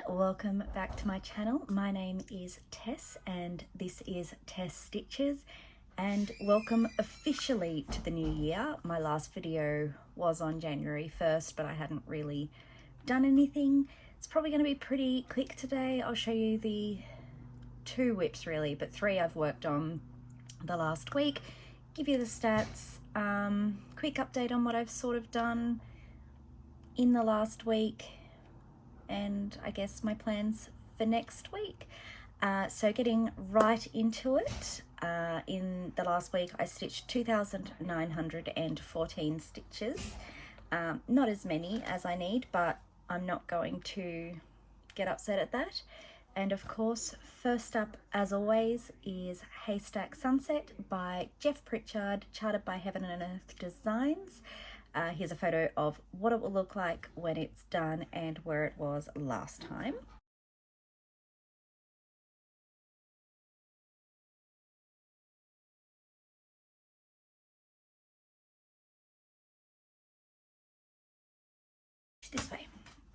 welcome back to my channel. My name is Tess and this is Tess Stitches, and welcome officially to the new year. My last video was on January 1st, but I hadn't really done anything. It's probably going to be pretty quick today. I'll show you the 2 WIPs really, but 3 I've worked on the last week. Give you the stats, quick update on what I've sort of done in the last week, and I guess my plans for next week. So getting right into it, in the last week I stitched 2,914 stitches. Not as many as I need, but I'm not going to get upset at that. And of course, first up as always is Haystack Sunset by Jeff Pritchard, charted by Heaven and Earth Designs. Here's a photo of what it will look like when it's done and where it was last time. This way.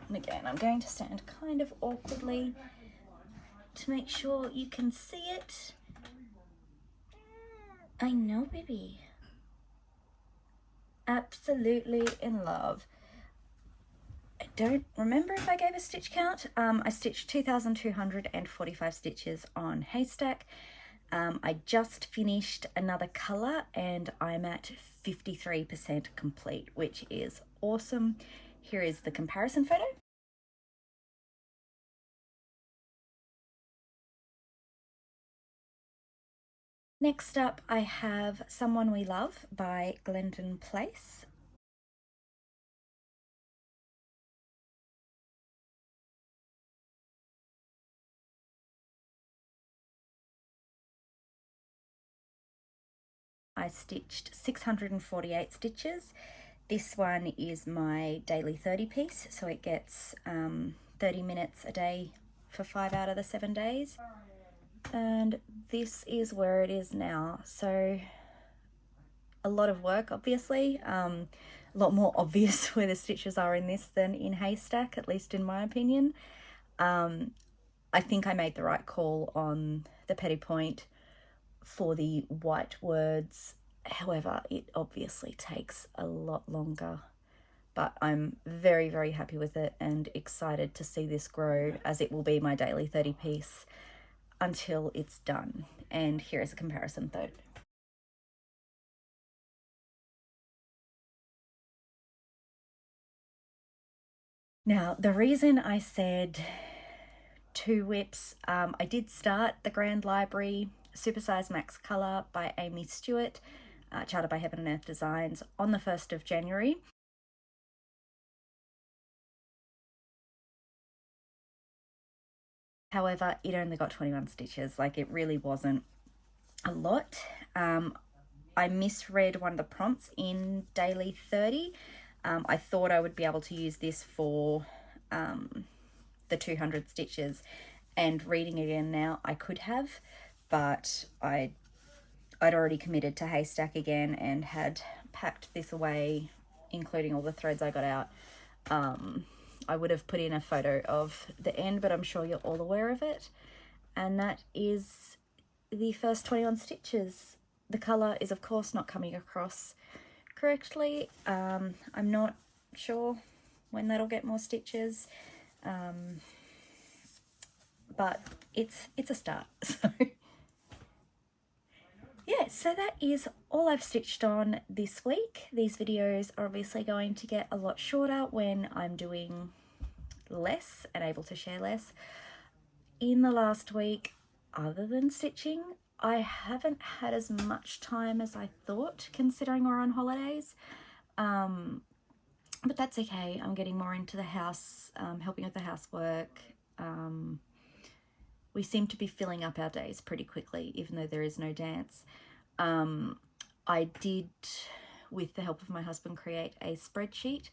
And again, I'm going to stand kind of awkwardly to make sure you can see it. I know, baby. Absolutely in love. I don't remember if I gave a stitch count. I stitched 2,245 stitches on Haystack. I just finished another colour and I'm at 53% complete, which is awesome. Here is the comparison photo. Next up, I have Someone We Love by Glendon Place. I stitched 648 stitches. This one is my daily 30 piece, so it gets 30 minutes a day for 5 out of the 7 days. And this is where it is now. So a lot of work, obviously. A lot more obvious where the stitches are in this than in Haystack, at least in my opinion. I think I made the right call on the petty point for the white words. However, it obviously takes a lot longer, but I'm very, very happy with it and excited to see this grow, as it will be my daily 30 piece until it's done. And here is a comparison photo. Now, the reason I said 2 WIPs, I did start the Grand Library Supersize Max Colour by Amy Stewart, charted by Heaven and Earth Designs, on the 1st of January. However, it only got 21 stitches, like it really wasn't a lot. I misread one of the prompts in daily 30. I thought I would be able to use this for the 200 stitches, and reading again now I could have, but I'd already committed to Haystack again and had packed this away, including all the threads I got out. I would have put in a photo of the end, but I'm sure you're all aware of it. And that is the first 21 stitches. The colour is of course not coming across correctly. I'm not sure when that'll get more stitches, but it's a start. So yeah, so that is all I've stitched on this week. These videos are obviously going to get a lot shorter when I'm doing less and able to share less. In the last week, other than stitching, I haven't had as much time as I thought, considering we're on holidays. But that's okay. I'm getting more into the house, helping with the housework. We seem to be filling up our days pretty quickly, even though there is no dance. I did, with the help of my husband, create a spreadsheet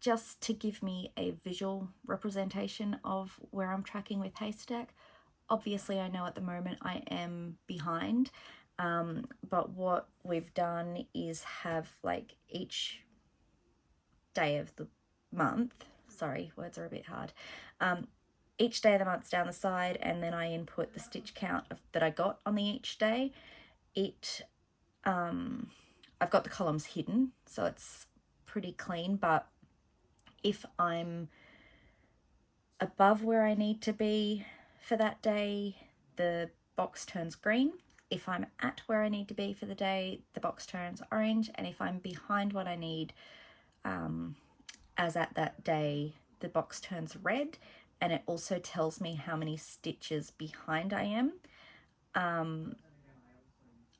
just to give me a visual representation of where I'm tracking with Haystack. Obviously, I know at the moment I am behind, but what we've done is have like each day of the month, sorry, words are a bit hard, each day of the month's down the side, and then I input the stitch count that I got on the each day. I've got the columns hidden, so it's pretty clean, but if I'm above where I need to be for that day, the box turns green. If I'm at where I need to be for the day, the box turns orange. And if I'm behind what I need, as at that day, the box turns red. And it also tells me how many stitches behind I am.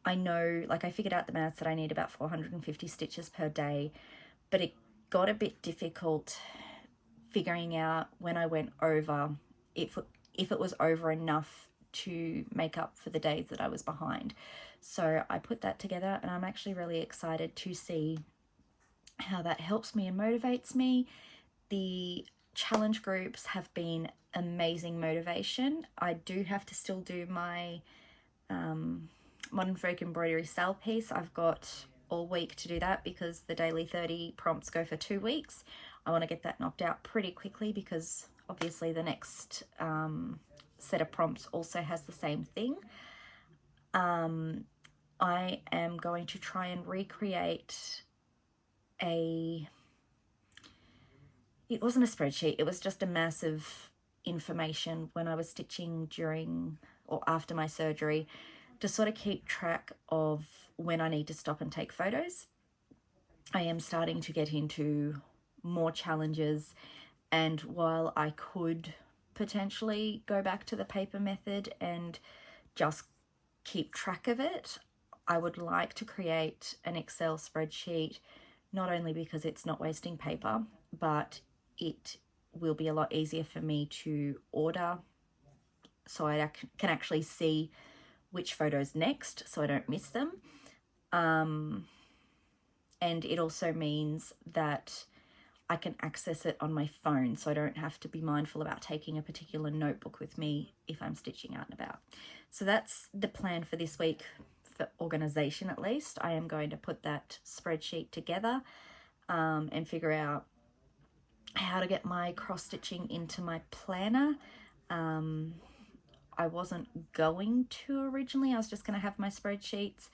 I know, like, I figured out the maths that I need about 450 stitches per day, but it got a bit difficult figuring out when I went over, if it was over enough to make up for the days that I was behind. So I put that together, and I'm actually really excited to see how that helps me and motivates me. The challenge groups have been amazing motivation. I do have to still do my Modern Folk Embroidery sale piece. I've got all week to do that because the daily 30 prompts go for 2 weeks. I want to get that knocked out pretty quickly because obviously the next set of prompts also has the same thing. I am going to try and recreate it wasn't a spreadsheet, it was just a massive information when I was stitching during or after my surgery, to sort of keep track of when I need to stop and take photos. I am starting to get into more challenges, and while I could potentially go back to the paper method and just keep track of it, I would like to create an Excel spreadsheet, not only because it's not wasting paper, but it will be a lot easier for me to order, so I can actually see which photos next so I don't miss them. And it also means that I can access it on my phone, so I don't have to be mindful about taking a particular notebook with me if I'm stitching out and about. So that's the plan for this week, for organization at least. I am going to put that spreadsheet together and figure out how to get my cross stitching into my planner. I wasn't going to originally, I was just going to have my spreadsheets,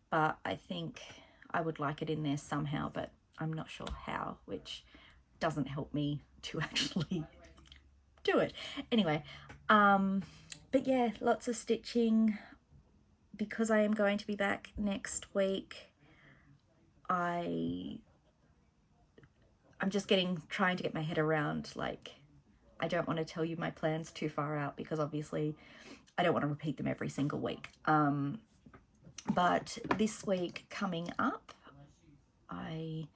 but I think I would like it in there somehow, but I'm not sure how, which doesn't help me to actually do it. Anyway, but yeah, lots of stitching. Because I am going to be back next week, I'm just trying to get my head around, like, I don't want to tell you my plans too far out because obviously I don't want to repeat them every single week. But this week coming up, I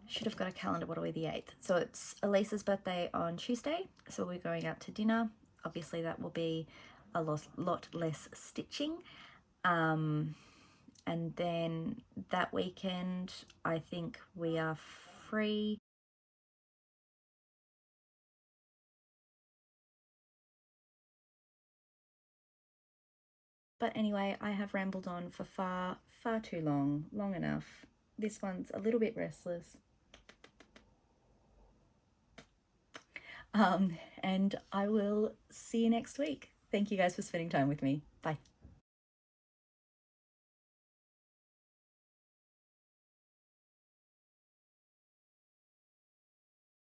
should have got a calendar. What are we, the 8th? So it's Elisa's birthday on Tuesday, so we're going out to dinner. Obviously that will be a lot less stitching. And then that weekend, I think we are free. But anyway, I have rambled on for far too long enough. This one's a little bit restless. And I will see you next week. Thank you guys for spending time with me. Bye.